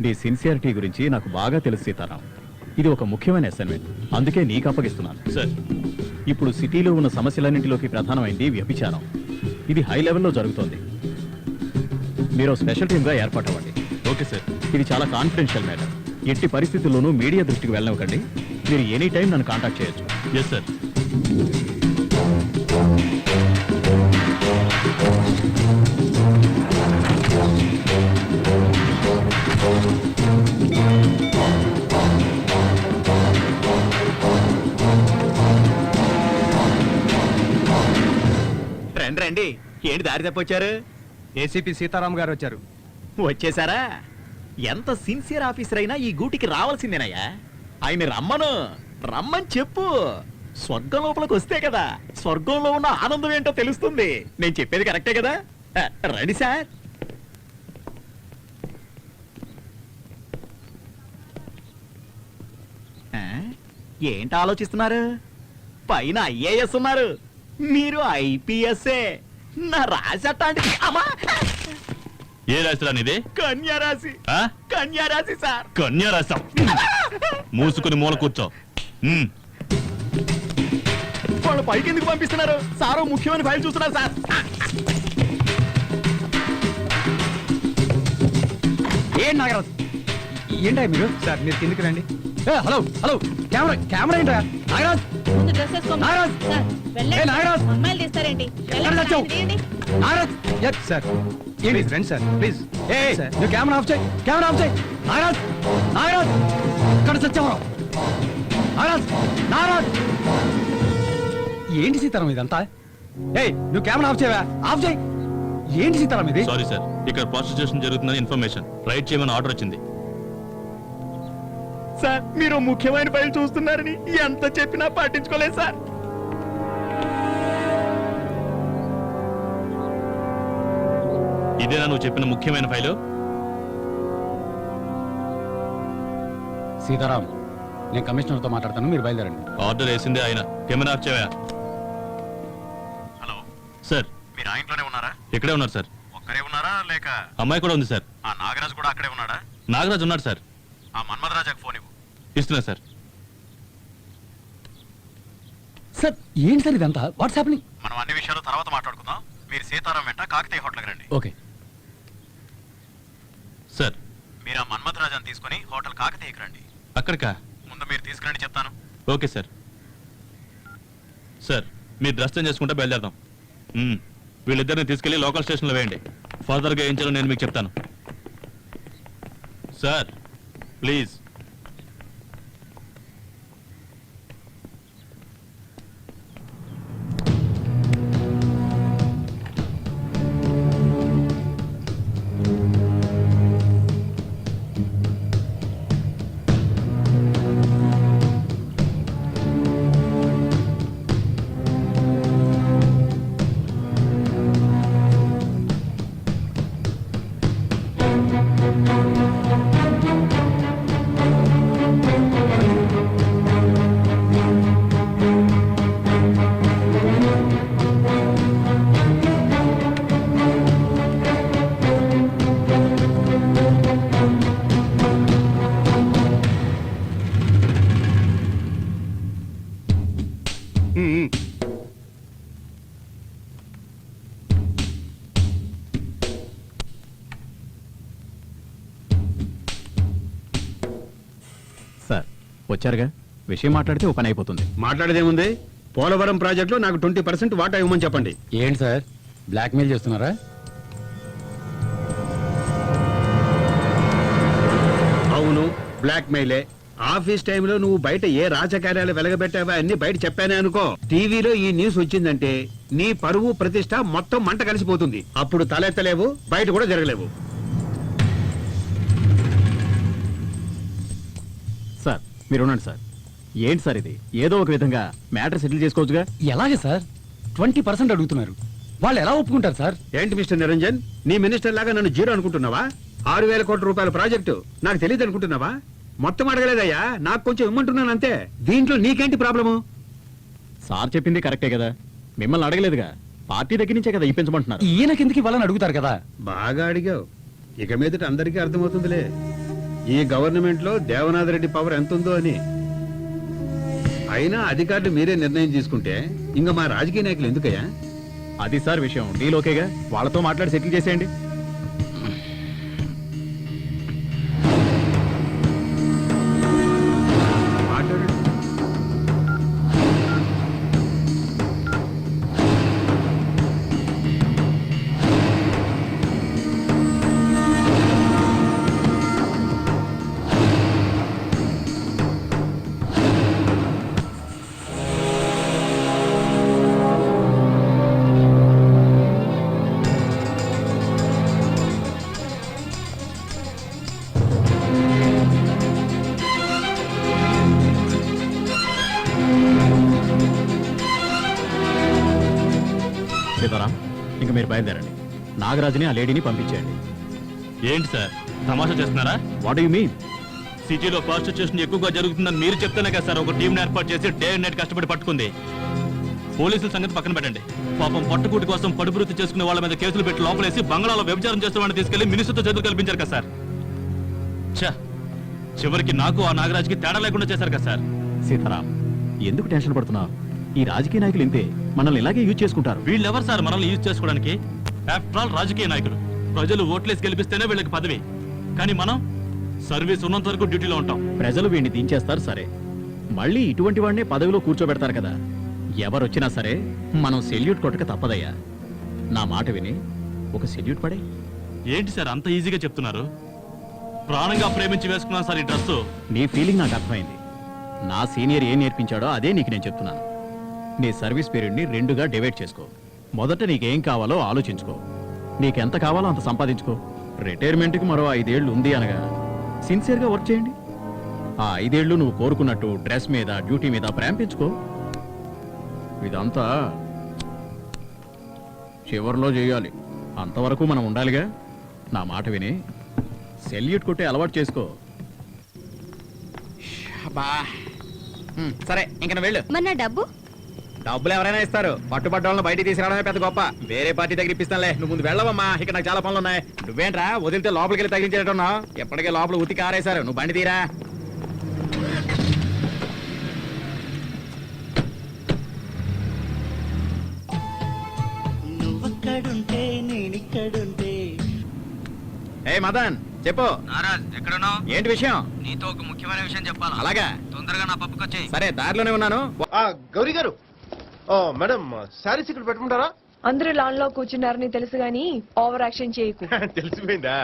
నీ సిన్సియారిటీ గురించి నాకు బాగా తెలుసు సీతారాం. ఇది ఒక ముఖ్యమైన అసైన్మెంట్, అందుకే నీకు అప్పగిస్తున్నాను. సార్, ఇప్పుడు సిటీలో ఉన్న సమస్యలన్నింటిలోకి ప్రధానమైంది వ్యభిచారం. ఇది హై లెవెల్లో జరుగుతోంది. మీరు స్పెషల్ టీమ్గా ఏర్పాటవ్వండి. Okay sir. ఇది చాలా కాన్ఫిడెన్షియల్ మ్యాటర్. ఎట్టి పరిస్థితుల్లోనూ మీడియా దృష్టికి వెళ్ళనివ్వకండి. మీరు ఎనీ టైం నన్ను కాంటాక్ట్ చేయొచ్చు. Yes sir. రండి రండి, ఏంటి దారి తప్పొచ్చారు? ఏసీపీ సీతారాం గారు వచ్చారు. వచ్చేసారా? ఎంత సిన్సియర్ ఆఫీసర్ అయినా ఈ గూటికి రావాల్సిందేనయ్యా. ఆయన రమ్మని చెప్పు. స్వర్గం లోపలికి వస్తే కదా స్వర్గంలో ఉన్న ఆనందం ఏంటో తెలుస్తుంది. నేను చెప్పేది కరెక్టే కదా? రండి సార్. ఏంటి ఆలోచిస్తున్నారు? పైన ఐఏఎస్ ఉన్నారు, మీరు ఐపీఎస్ఏ. నా రాశి అట్లాంటిది. ఏ రాశిరా నీది? కన్యారాశి. కన్యారాశి సార్. కన్యారాశి. మూసుకుని మూల కూర్చో. వాళ్ళు పైకి ఎందుకు పంపిస్తున్నారు? సారో ముఖ్యమైన ఫైల్ చూస్తున్నారు సార్. ఏం నాగరాజ్, ఏంటా మీరు? సార్ మీరు కిందికి రండి. హలో హలో, కెమెరా ఏంటా? నాగరాజ్, నాగరాజ్, నాగరాజ్, నాగరాజ్ సార్, ఏంటి రండి సార్ ప్లీజ్. నువ్వు కెమెరా ఆఫ్ చేయి, కెమెరా ఆఫ్ చేయి. నాగరాజ్, నాగరాజ్, ఇక్కడ సత్యవరం. నాగరాజ్, నాగరాజ్, ఏంటి సీతారాం ఇదంతా? నువ్వు కెమెరా ఆఫ్ చేయవా? ఆఫ్ చేయి. ఏంటి సీతారాం ఇది? సారీ సార్, ఇక్కడ ప్రాస్టిట్యూషన్ జరుగుతుందని ఇన్ఫర్మేషన్. రైట్ చేయమని ఆర్డర్ వచ్చింది. సార్, మీరు ముఖ్యమైన ఫైల్ చూస్తున్నారని ఎంత చెప్పినా పట్టించుకోలేదు సార్. ఇదేనా నువ్వు చెప్పిన ముఖ్యమైన ఫైలు? సీతారాం, నేను కమిషనర్తో మాట్లాడతాను, మీరు బయలుదేరండి. ఆర్డర్ వేసిందే ఆయన. కెమెరా ఆఫ్ చేయవా? హలో సార్, మీరు ఆ ఇంట్లోనే ఉన్నారా? ఇక్కడే ఉన్నారు సార్. ఒక్కరే ఉన్నారా లేక అమ్మాయి కూడా ఉంది సార్. ఆ నాగరాజు కూడా అక్కడే ఉన్నాడా? నాగరాజు ఉన్నాడు సార్. ఆ మన్మధరాజాకు ఫోన్ ఇవ్వు. ఇస్తున్నా సార్. సార్ ఏంటి సార్ ఇదంతా? What's happening? మనం అన్ని విషయాలు తర్వాత మాట్లాడుకుందాం. మీరు సీతారాం వెంట కాకతీయ హోటల్కి రండి. Okay sir. మీరు ఆ మన్మధరాజాన్ని తీసుకుని హోటల్ కాకతీయకి రండి. అక్కడికా? ముందు మీరు తీసుకురండి, చెప్తాను. Okay sir. సార్, మీరు డ్రెస్ చేంజ్ చేసుకుంటే బయలుదేరదాం. వీళ్ళిద్దరిని తీసుకెళ్లి లోకల్ స్టేషన్లో వేయండి. ఫర్దర్గా ఏం చేయాలో నేను మీకు చెప్తాను. Sir please. సార్ వచ్చారుగా, విషయం మాట్లాడితే ఓ పని అయిపోతుంది. మాట్లాడేదేముంది? పోలవరం ప్రాజెక్టులో నాకు 20% వాటా ఇవ్వమని చెప్పండి. ఏంటి సార్, బ్లాక్మెయిల్ చేస్తున్నారా? అవును, బ్లాక్ మెయిలే. ఆఫీస్ టైంలో నువ్వు బయట ఏ రాజకార్యాలు వెలగబెట్టావా అన్ని బయట చెప్పానే అనుకో, టీవీలో ఈ న్యూస్ వచ్చిందంటే నీ పరువు ప్రతిష్ట మొత్తం మంట కలిసిపోతుంది. అప్పుడు తలెత్తలేవు, బయట కూడా జరగలేవు. సార్ మీరు ఉండండి సార్. ఏంటి సార్ ఇది? ఏదో ఒక విధంగా మ్యాటర్ సెటిల్ చేసుకోవచ్చుగా. ఎలాగే సార్? 20% అడుగుతున్నారు, వాళ్ళు ఎలా ఒప్పుకుంటారు సార్? ఏంటి మిస్టర్ నిరంజన్, నీ మినిస్టర్ లాగా నన్ను జీరో అనుకుంటున్నావా? 6,000 కోట్ల రూపాయల ప్రాజెక్టు నాకు తెలియదు అనుకుంటున్నావా? మొత్తం అడగలేదయ్యా, నాకు కొంచెం ఇమ్మంటున్నాను అంతే. దీంట్లో నీకేంటి ప్రాబ్లము? సార్ చెప్పింది కరెక్టే కదా, మిమ్మల్ని అడగలేదుగా, పార్టీ దగ్గర నుంచే కదా ఇప్పించమంటున్నారు. ఈయన కిందకి వాళ్ళని అడుగుతారు కదా. బాగా అడిగావు, ఇక మీదట అందరికీ అర్థమవుతుందిలే. ఈ గవర్నమెంట్ లో దేవనాథ్ రెడ్డి పవర్ ఎంత ఉందో అని. అయినా అధికారులు మీరే నిర్ణయం తీసుకుంటే ఇంకా మా రాజకీయ నాయకులు ఎందుకయ్యా? అది సార్ విషయం, డీల్ ఓకేగా, వాళ్ళతో మాట్లాడి సెటిల్ చేసేయండి. మాట్లాడండి. సీతారాం, ఇంక మీరు బయలుదేరండి. నాగరాజుని ఆ లేడీని పంపించేయండి. ఏంటి సార్ తమాషా చేస్తున్నారా? What you mean? సిటీలో ప్రాస్టిట్యూషన్ ఎక్కువగా జరుగుతుందని మీరు చెప్తేనే కదా సార్ ఒక టీంని ఏర్పాటు చేసి డే అండ్ నైట్ కష్టపడి పట్టుకుంది. పోలీసుల సంగతి పక్కన పెట్టండి. పాపం పట్టుకూటి కోసం పడుబృతి చేసుకునే వాళ్ళ మీద కేసులు పెట్టి లోపలేసి బంగాళాలో వ్యభిచారం చేస్తున్న వాడిని తీసుకెళ్లి మినిస్టర్తో చదువు కల్పించారు కదా సార్. ఛ, చివరికి నాకు ఆ నాగరాజుకి తేడా లేకుండా చేశారు కదా సార్. సీతారాం, ఎందుకు టెన్షన్ పడుతున్నావు? ఈ రాజకీయ నాయకులు ఇంతే, మనల్ని ఇలాగే యూజ్ చేసుకుంటారు. వీళ్ళెవరు సార్ మనల్ని యూజ్ చేసుకోవడానికి? ఆఫ్టర్ ఆల్ రాజకీయ నాయకులు. ప్రజలు ఓట్లేసి గెలిపిస్తేనే వీళ్ళకి పదవి. కానీ మనం సర్వీస్ ఉన్నంత వరకు డ్యూటీలో ఉంటాం. ప్రజలు వీడిని దించేస్తారు సరే, మళ్ళీ ఇటువంటి వాడినే పదవిలో కూర్చోబెడతారు కదా. ఎవరొచ్చినా సరే మనం సెల్యూట్ కొట్టక తప్పదయ్యా. నా మాట విని ఒక సెల్యూట్ పడే. ఏంటి సార్ అంత ఈజీగా చెప్తున్నారు? ప్రాణంగా ప్రేమించి వేసుకున్నాను సార్ ఈ డ్రెస్సు. నీ ఫీలింగ్ నాకు అర్థమైంది. నా సీనియర్ ఏం నేర్పించాడో అదే నీకు నేను చెప్తున్నాను. నీ సర్వీస్ పీరియడ్ని 2గా డివైడ్ చేసుకో. మొదట నీకేం కావాలో ఆలోచించుకో. నీకెంత కావాలో అంత సంపాదించుకో. రిటైర్మెంట్కి మరో 5 ఏళ్ళు ఉంది అనగా సిన్సియర్గా వర్క్ చేయండి. ఆ 5 ఏళ్ళు నువ్వు కోరుకున్నట్టు డ్రెస్ మీద, డ్యూటీ మీద ప్రేమ పెంచుకో. ఇదంతా చివర్లో చేయాలి. అంతవరకు మనం ఉండాలిగా. నా మాట విని సెల్యూట్ కొట్టే అలవాటు చేసుకో. సరే, ఇంక నువ్వు వెళ్ళు. మన డబ్బు డబ్బులు ఎవరైనా ఇస్తారు, పట్టుబడ్డ వాళ్ళని బయటికి తీసుకురావడమే పెద్ద గొప్ప. వేరే పార్టీ దగ్గర ఇప్పిస్తానులే, నువ్వు ముందు వెళ్ళవమ్మా. ఇక్కడ నాకు చాలా పనులు ఉన్నాయి. నువ్వేంట్రా వదిలితే లోపలికి వెళ్ళి తగిలించేటట్టున్నావు? ఎప్పటికే లోపల ఉతికి ఆరేశారు, నువ్వు బండి తీరా. నువ్వక్కడుంటే నేనిక్కడుంటే. ఏ మదన్, చెప్పు. నారాజ్ ఎక్కడున్నావు? ఏంటి విషయం? నీతో ఒక ముఖ్యమైన విషయం చెప్పాలా? అలాగా, తొందరగా నా పప్పుకి వచ్చేయ్. సరే దారిలోనే ఉన్నాను. గౌరీ గారు, మేడం శారీస్ ఇక్కడ పెట్టుకుంటారా? అందరూ లాన్ లో కూర్చున్నారని తెలుసు గాని ఓవర్ యాక్షన్ చేయకు. తెలిసిపోయిందా?